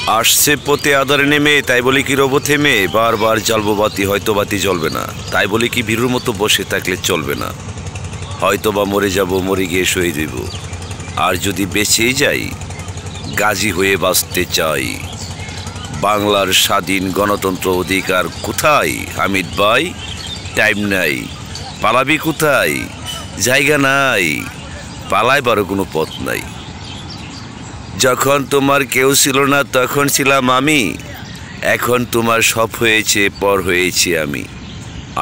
আসছে পথে আধারে নেমে, তাই বলি কি রব থেমে? বারবার জ্বালবো বাতি, হয়তো বাতি জ্বলবে না। তাই বলি কি ভীরুর মতো বসে থাকলে চলবে না। হয়তো বা মরে যাব, মরে গিয়ে শহীদ হইব। আর যদি বেঁচেই যাই, গাজী হয়ে বাঁচতে চাই। বাংলার স্বাধীন গণতন্ত্র অধিকার কোথায় হামিদ ভাই? টাইম নাই, পালাবি কোথায়? জায়গা নাই, পালাইবারও কোনো পথ নাই। যখন তোমার কেউ ছিল না তখন ছিলাম আমি, এখন তোমার সব হয়েছে, পর হয়েছি আমি।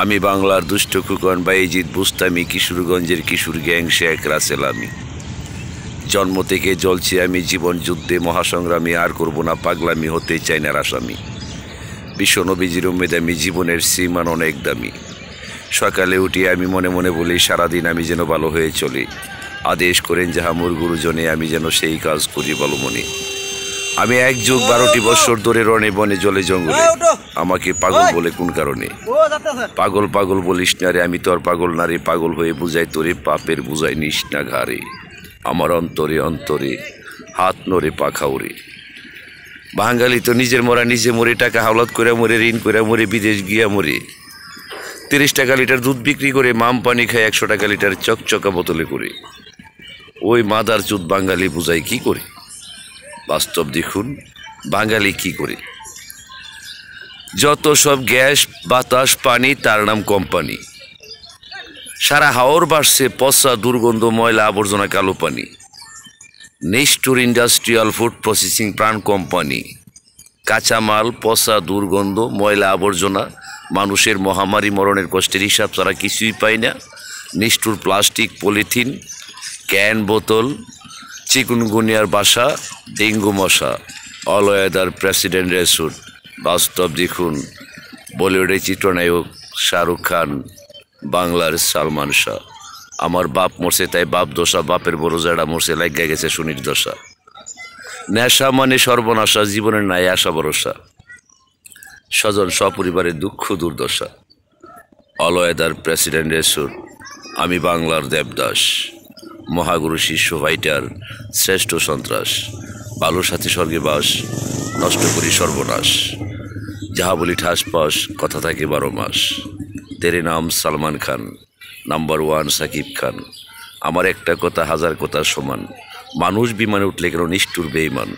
আমি বাংলার দুষ্ট খুকন বাইজিৎ বুস্তামি, কিশোরগঞ্জের কিশোর গ্যাং শেখ রাসেল আমি। জন্ম থেকে জ্বলছি আমি জীবন যুদ্ধে মহাসংগ্রামী, আর করব না পাগলামি, হতে চাই না আসামি। বিশ্ব নবীজির উম্মেদ আমি, জীবনের সীমান অনেক দামি। সকালে উঠি আমি মনে মনে বলি, সারাদিন আমি যেন ভালো হয়ে চলি। আদেশ করেন যাহা মোর গুরুজনে, আমি যেন সেই কাজ করি বলমনি। আমি 1 যুগ 12টি বৎসর ধরে রণে বনে জলে জঙ্গলে। আমাকে পাগল বলে কোন কারণে? পাগল পাগল বলিস না রে, আমি তোর পাগল না রে। পাগল হয়ে বুঝাই তোরে, পাপের বুঝাই নিস না ঘাড়ে। আমার অন্তরে অন্তরে হাত নড়ে পাখা ওরে। বাঙালি তো নিজের মরা নিজে মরে, টাকা হাওলাত করে মরে, ঋণ করে মরে, বিদেশ গিয়া মরে। 30 টাকা লিটার দুধ বিক্রি করে মাম পানি খায় 100 টাকা লিটার চকচকা বোতলে করে। ওই মাদার চুদ বাঙালি বুঝাই কি করে? বাস্তব দেখুন বাঙালি কি করে। যত সব গ্যাস বাতাস পানি, তার নাম কোম্পানি। সারা হাওর বাসছে পচা দুর্গন্ধ, ময়লা আবর্জনা, কালো পানি। নিষ্ঠুর ইন্ডাস্ট্রিয়াল ফুড প্রসেসিং প্রাণ কোম্পানি। কাঁচামাল, পচা দুর্গন্ধ, ময়লা আবর্জনা, মানুষের মহামারী মরণের কষ্টের হিসাব ছাড়া কিছুই পাই না। নিষ্ঠুর প্লাস্টিক, পলিথিন, ক্যান, বোতল, চিকুনগুনিয়ার বাসা, ডেঙ্গু মশা। All weather president result. বাস্তব দেখুন বলিউডের চিত্রনায়ক শাহরুখ খান, বাংলার সালমান শাহ। আমার বাপ মরছে তাই বাপ দশা, বাপের বড় জায়গা মরছে লাগিয়া গেছে শনির দশা। নেশা মানে সর্বনাশা, জীবনের নাই আশা ভরসা। স্বজন সপরিবারের দুঃখ দুর্দশা। All weather president result. আমি বাংলার দেবদাস, মহাগুরু শিষ্য ফাইটার, শ্রেষ্ঠ সন্ত্রাস। ভালোর সাথে স্বর্গে বাস, নষ্ট করি সর্বনাশ। যাহা বলি ঠাস পাস, কথা থাকে 12 মাস। তেরে নাম সালমান খান, নাম্বার 1 সাকিব খান। আমার একটা কথা হাজার কথার সমান। মানুষ বিমানে উঠলে কেন নিষ্ঠুর বেঈমান?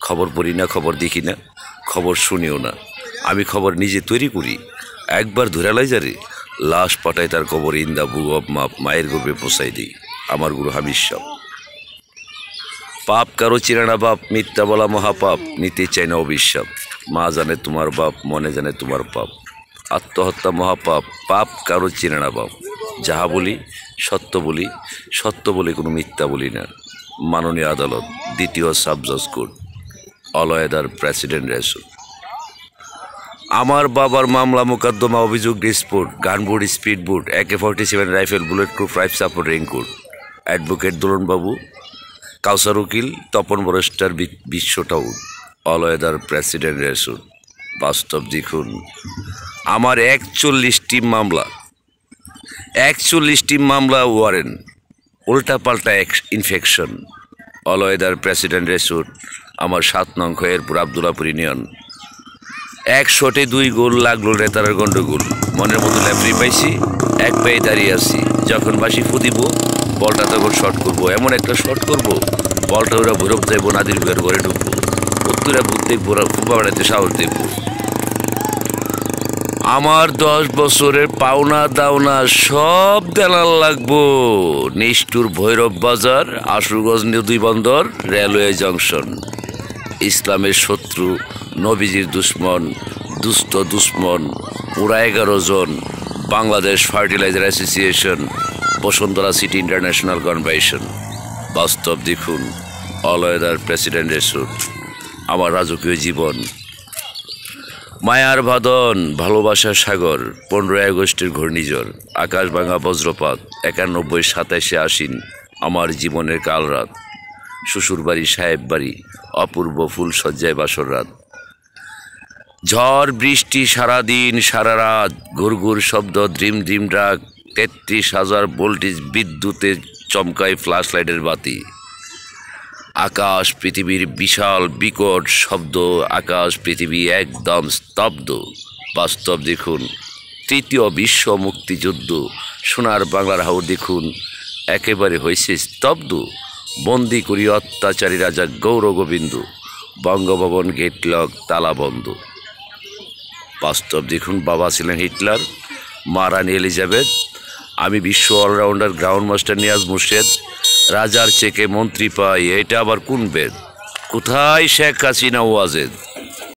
খবর পড়ি না, খবর দেখি না, খবর শুনিও না। আমি খবর নিজে তৈরি করি। একবার ধরে লাই যারে, লাশ পাঠায় তার কবর ইন্দা বুক অব মাপ, মায়ের গর্ভে পোষাই দিই। আমার গুরু হামিদ শাহ। পাপ কারো চিরানা বাপ, মিথ্যা বলা মহাপাপ, নিতে চাই না অভিশাপ। মা জানে তোমার বাপ, মনে জানে তোমার পাপ। আত্মহত্যা মহাপাপ, পাপ কারো চিরানা বাপ। যাহা বলি সত্য বলি, সত্য বলে কোনো মিথ্যা বলি না। মাননীয় আদালত, 2য় সাব জজ court. All weather president result. আমার বাবার মামলা মোকদ্দমা, অভিযোগ dispute, gunboat, speedboat, AK-47 rifle, bullet proof life support raincoat. Advocate দোলনবাবু, কাউসার উকিল, তপন বরেস্টার, বিশ্ব town. All weather president result. বাস্তব দেখুন আমার 41টি মামলা, 41টি মামলা ওয়ারেন্ট, উল্টা পাল্টা infection. All weather president result. আমার 7 নং খয়েরপুর আবদুল্লাপুর ইউনিয়ন। 1 শটে 2 গোল, লাগলো রেতারের গন্ডগোল। মনের মতো ল্যাফরি পাইছি, 1 পায়ে দাঁড়িয়ে আছি। যখন বাসি ফুদিব, বলটা তখন শট করবো, এমন একটা শট করবো বলটা ওরা ভৈরব যাইব, নাদির বিয়ার ঘরে ঢুকবো, উত্তরা ভূত দেখবো, ওরা ফুপা বেড়াতে সাহস দেখবো। আমার 10 বছরের পাওনা দাওনা সব দেনার লাগবো। নিষ্ঠুর ভৈরব বাজার, আশুগঞ্জ নদী বন্দর, রেলওয়ে জংশন। ইসলামের শত্রু, নবীজির দুশ্মন, দুষ্ট দুশ্মন, পুরা 11 জন। Bangladesh fertilizer association, Bashundhara city international convention. বাস্তব দেখুন অল ওয়েদার প্রেসিডেন্ট রেসুট। আমার রাজকীয় জীবন, মায়ার বাঁধন, ভালোবাসার সাগর, 15ই আগস্টের ঘূর্ণিঝড়, আকাশ ভাঙা বজ্রপাত, 91 27 আশ্বিন, আমার জীবনের কাল রাত। শ্বশুরবাড়ি, সাহেব বাড়ি, অপূর্ব ফুল সজ্জায় বাসর রাত। ঝড় বৃষ্টি সারাদিন সারা রাত, ঘুরঘুর শব্দ, ড্রিম ড্রিম ডাক, 33,000 ভোল্টেজ বিদ্যুতে চমকায় ফ্ল্যাশ লাইটের বাতি। আকাশ পৃথিবীর বিশাল বিকট শব্দ, আকাশ পৃথিবী একদম স্তব্ধ। বাস্তব দেখুন, তৃতীয় বিশ্ব মুক্তিযুদ্ধ, সোনার বাংলার হাওর দেখুন একেবারে হয়েছে স্তব্ধ। বন্দি করি অত্যাচারী রাজা গৌর গোবিন্দ, বঙ্গভবন গেট লক তালা বন্ধ। বাস্তব দেখুন, বাবা ছিলেন হিটলার, মা রানী এলিজাবেথ, আমি বিশ্ব allrounder grandmaster Niaz Murshed, রাজার চেকে মন্ত্রী পাই, এটা আবার কোন বেদ? কোথায় শেখ হাসিনা ওয়াজেদ?